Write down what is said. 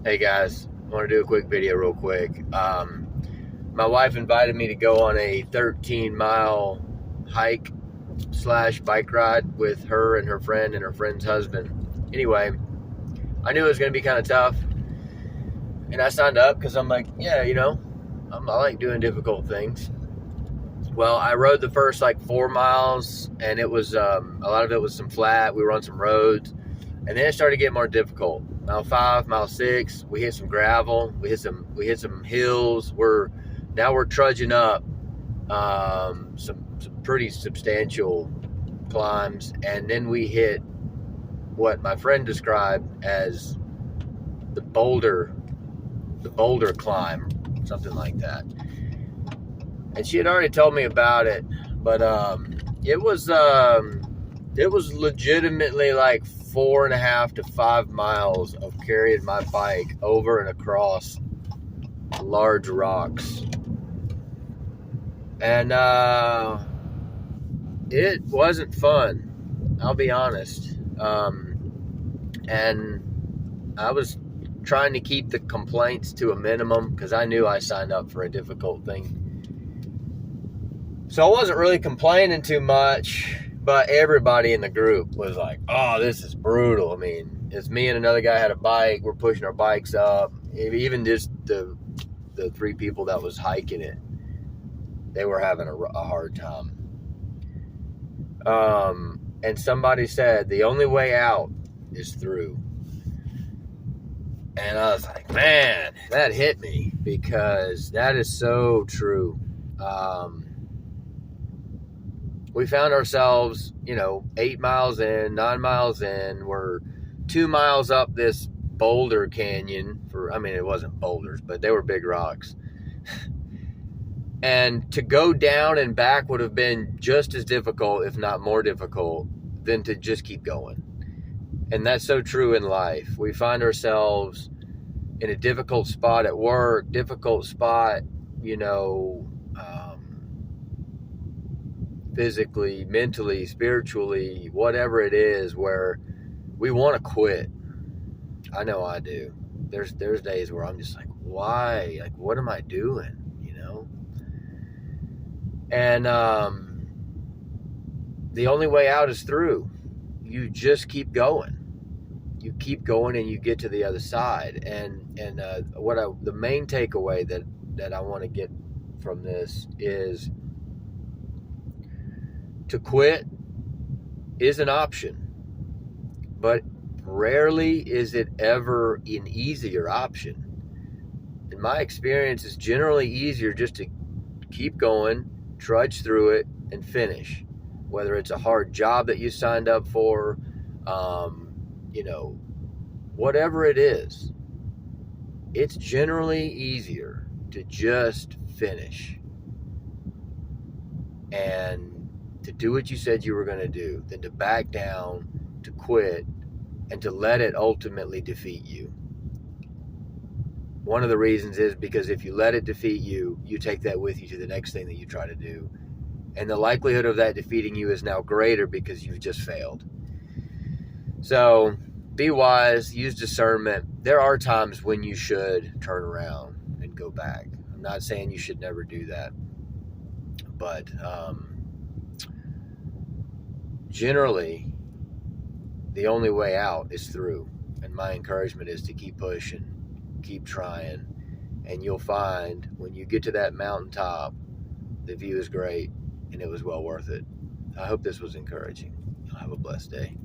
Hey guys, I want to do a quick video real quick. My wife invited me to go on a 13-mile hike slash bike ride with her and her friend and her friend's husband. Anyway, I knew it was going to be kind of tough, and I signed up because I'm like, yeah, I like doing difficult things. Well, I rode the first like 4 miles, and it was a lot of it was some flat. We were on some roads, and then it started getting more difficult. Mile 5, mile 6, we hit some gravel, we hit some hills. We're trudging up some pretty substantial climbs, and then we hit what my friend described as the boulder climb, something like that. And she had already told me about it, but it was legitimately like 4.5 to 5 miles of carrying my bike over and across large rocks. And it wasn't fun, I'll be honest. And I was trying to keep the complaints to a minimum because I knew I signed up for a difficult thing. So I wasn't really complaining too much, but everybody in the group was like, oh, this is brutal. I mean, it's me and another guy had a bike. We're pushing our bikes up. Even just the 3 people that was hiking it, they were having a hard time. And somebody said, the only way out is through. And I was like, man, that hit me because that is so true. We found ourselves, 8 miles in, 9 miles in. We're 2 miles up this boulder canyon. It wasn't boulders, but they were big rocks. And to go down and back would have been just as difficult, if not more difficult, than to just keep going. And that's so true in life. We find ourselves in a difficult spot at work, difficult spot, physically, mentally, spiritually, whatever it is, where we want to quit. I know I do. There's days where I'm just like, why? Like, what am I doing? And the only way out is through. You just keep going. You keep going, and you get to the other side. And the main takeaway that I want to get from this is, to quit is an option, but rarely is it ever an easier option. In my experience, it's generally easier just to keep going, trudge through it, and finish. Whether it's a hard job that you signed up for, whatever it is, it's generally easier to just finish and to do what you said you were going to do than to back down, to quit, and to let it ultimately defeat you. One of the reasons is because if you let it defeat you, you take that with you to the next thing that you try to do. And the likelihood of that defeating you is now greater because you've just failed. So be wise, use discernment. There are times when you should turn around and go back. I'm not saying you should never do that. But generally, the only way out is through. And my encouragement is to keep pushing, keep trying, and you'll find when you get to that mountaintop, the view is great, and it was well worth it. I hope this was encouraging. Have a blessed day.